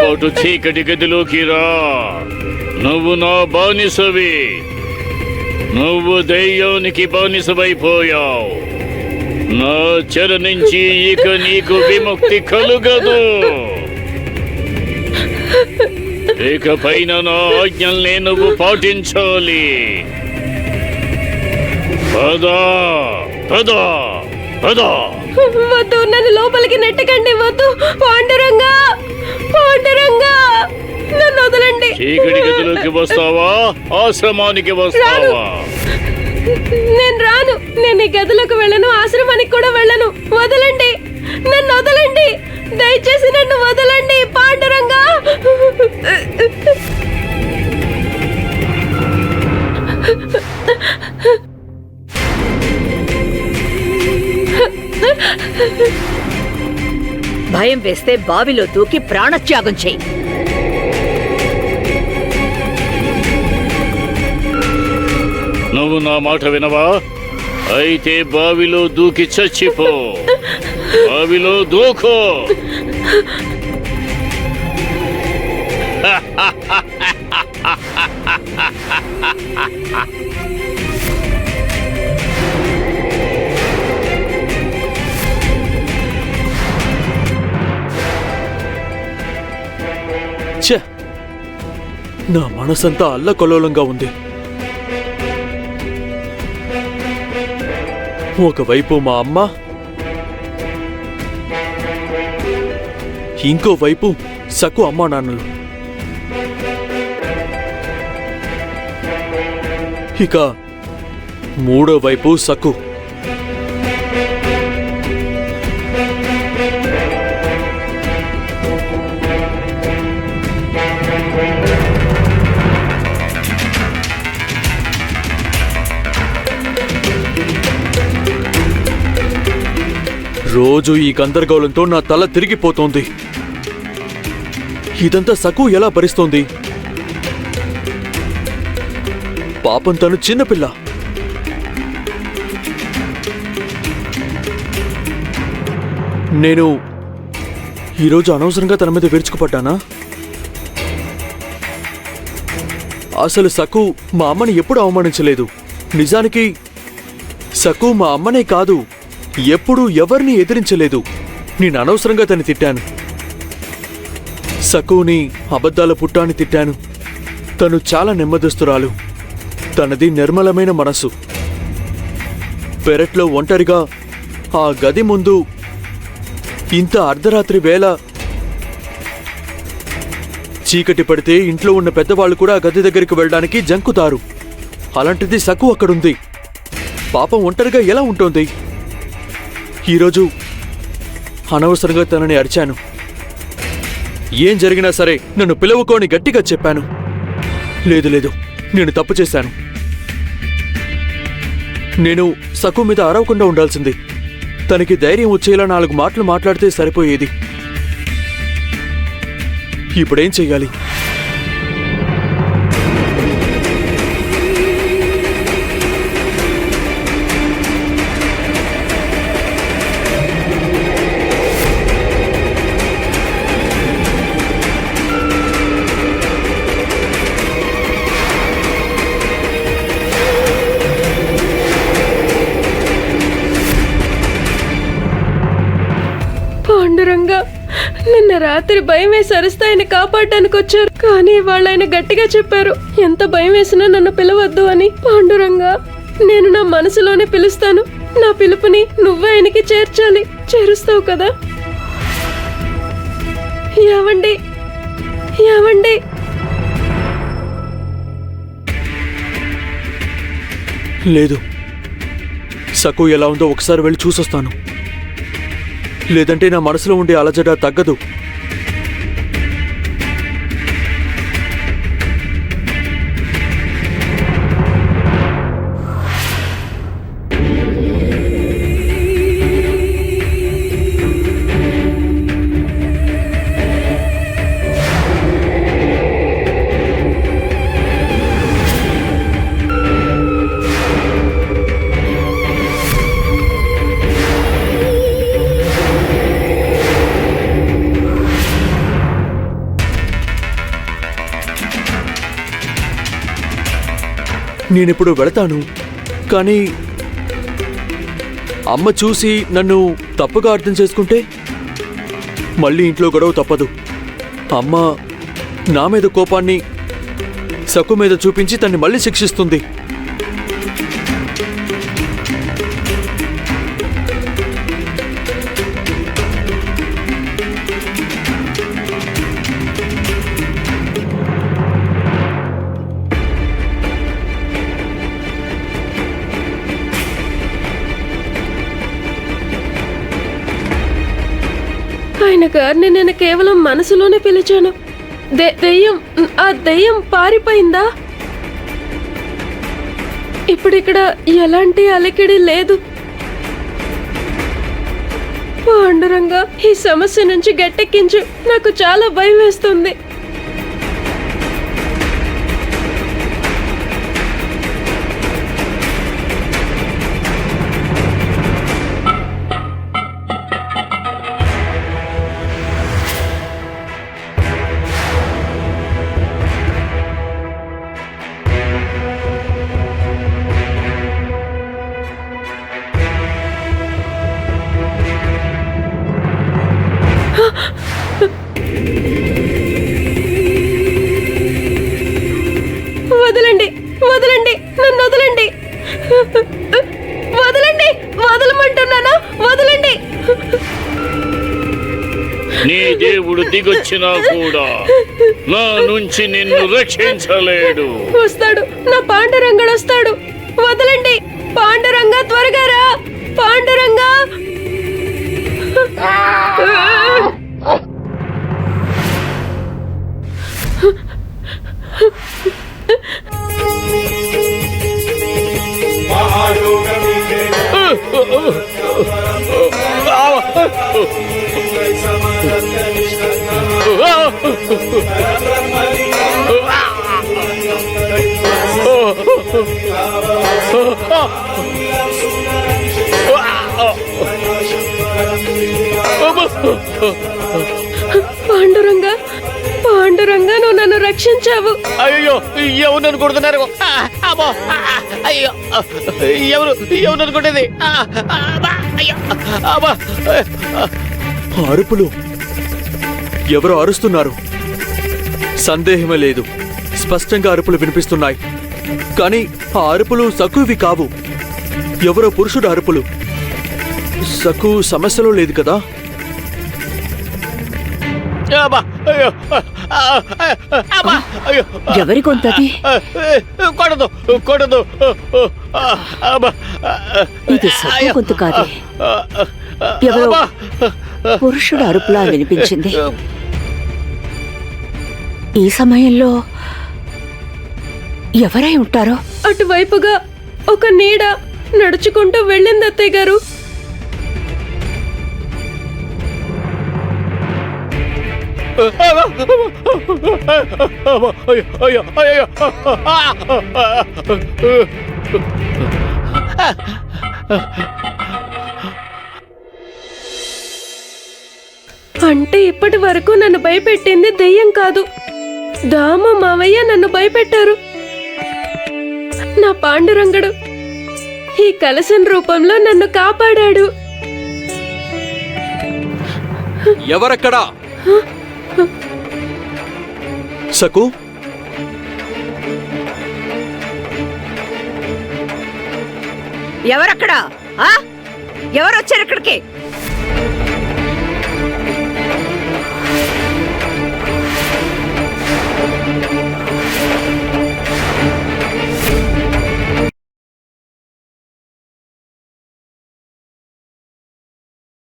పాటు చీకటి గదిలోకి రా. నువ్వు నా బానిసవి. నువ్వు దయ్యానికి బానిసవైపోయావు. నా చెర నుంచి ఇక నీకు విముక్తి కలుగదు. ఇకపైన నా ఆజ్ఞల్ని నువ్వు పాటించాలి. పదా పదా పదా. వద్దు, నన్ను లోపలికి నెట్టకండి. వద్దు పాండురంగా, పాండురంగా, నన్ను వదలండి. చీకటి గదిలోకి వస్తావా, ఆశ్రమానికి వస్తావా? నేను రాను. నేను ఈ గదిలోకి వెళ్ళను, ఆశ్రమానికి కూడా వెళ్ళను. వదలండి, నన్ను వదలండి. దయచేసి నన్ను వదలండి పాండురంగా. భయం వేస్తే బావిలో దూకి ప్రాణత్యాగం చెయ్యి. నువ్వు నా మాట వినవా? అయితే బావిలో దూకి చచ్చిపో. బావిలో దూకో. ఛే, నా మనసంతా అల్లకల్లోలంగా ఉంది. ఒకవైపు మా అమ్మ, ఇంకోవైపు సకు అమ్మా నాన్నలు. ఇక మూడో వైపు సకు. రోజు ఈ గందరగోళంతో నా తల తిరిగిపోతోంది. ఇదంతా సకు ఎలా భరిస్తోంది? పాపం తను చిన్నపిల్ల. నేను ఈరోజు అనవసరంగా తన మీద విరుచుకుపడ్డానా? అసలు సకు మా అమ్మని ఎప్పుడు అవమానించలేదు. నిజానికి సకు మా అమ్మనే కాదు, ఎప్పుడూ ఎవరిని ఎదిరించలేదు. నేను అనవసరంగా తను తిట్టాను. సకుని అబద్ధాల పుట్టాన్ని తిట్టాను. తను చాలా నెమ్మదిస్తురాలు. తనది నిర్మలమైన మనసు. పెరట్లో ఒంటరిగా ఆ గది ముందు ఇంత అర్ధరాత్రి వేళ చీకటి పడితే ఇంట్లో ఉన్న పెద్దవాళ్ళు కూడా గది దగ్గరికి వెళ్ళడానికి జంకుతారు. అలాంటిది సకు అక్కడుంది. పాపం ఒంటరిగా ఎలా ఉంటుంది? ఈరోజు అనవసరంగా తనని అరిచాను. ఏం జరిగినా సరే నన్ను పిలువుకోని గట్టిగా చెప్పాను. లేదు లేదు, నేను తప్పు చేశాను. నేను సకు మీద అరవకుండా ఉండాల్సింది. తనకి ధైర్యం వచ్చేలా 4 మాటలు మాట్లాడితే సరిపోయేది. ఇప్పుడేం చెయ్యాలి? పాండురంగా, నిన్న రాత్రి భయం వేసి అరుస్తాయని కాపాడటానికి వచ్చారు. కానీ వాళ్ళు ఆయన గట్టిగా చెప్పారు, ఎంత భయం వేసినా నన్ను పిలవద్దు అని. పాండురంగా, నేను నా మనసులోనే పిలుస్తాను. నా పిలుపుని నువ్వే ఆయనకి చేర్చాలి. చేరుస్తావు కదా? ఏవండి, ఏవండి? లేదు, సకు ఎలా ఉందో ఒకసారి వెళ్ళి చూసొస్తాను. లేదంటే నా మనసులో ఉండే అలజడ తగ్గదు. నేనిప్పుడు వెళతాను, కానీ అమ్మ చూసి నన్ను తప్పుగా అర్థం చేసుకుంటే మళ్ళీ ఇంట్లో గొడవ తప్పదు. అమ్మ నా మీద కోపాన్ని సకు మీద చూపించి తన్ని మళ్ళీ శిక్షిస్తుంది. ఆయన గారిని నేను కేవలం మనసులోనే పిలిచాను. దెయ్యం, ఆ దెయ్యం పారిపోయిందా? ఇప్పుడిక్కడ ఎలాంటి అలికిడి లేదు. పాండురంగా, ఈ సమస్య నుంచి గట్టెక్కించు. నాకు చాలా భయం వేస్తుంది. వదలండి, వదలండి, నన్ను వదలండి, వదలండి, వదలమంటున్నానా? వదలండి. నీ దేవుడు దిగొచ్చినా కూడా నా నుంచి నిన్ను రక్షించలేడు. వస్తాడు, నా పాండురంగడు వస్తాడు. వదలండి. పాండురంగా, త్వరగా రా. పాండురంగా. పాండురంగా, పాండురంగా, నువ్వు నన్ను రక్షించావు. అయ్యో, ఎవరు నన్ను కొడుతున్నారు? అయ్యో, ఎవరు ఎవరు నన్ను కొట్టేది? అరుపులు, ఎవరో అరుస్తున్నారు. సందేహమే లేదు, స్పష్టంగా అరుపులు వినిపిస్తున్నాయి. కానీ ఆ అరుపులు సకువి కావు. ఎవరో పురుషుడు అరుపులు. సకు సమస్యలో లేదు కదా? ఎవరి గొంతది? కొడదు, కొడదు. ఇది సక్కు గొంతు కాదు, ఎవరో పురుషుడు అరుపులా వినిపించింది. ఈ సమయంలో ఎవరై ఉంటారో? అటువైపుగా ఒక నీడ నడుచుకుంటూ వెళ్ళింది అత్తయ్య గారు. అంటే ఇప్పటి వరకు నన్ను భయపెట్టింది దెయ్యం కాదు, దామ మావయ్య నన్ను భయపెట్టారు. నా పాండురంగడు ఈ కలశం రూపంలో నన్ను కాపాడాడు. ఎవరక్కడా? సకు, ఎవరక్కడా? ఎవరొచ్చారు ఇక్కడికి?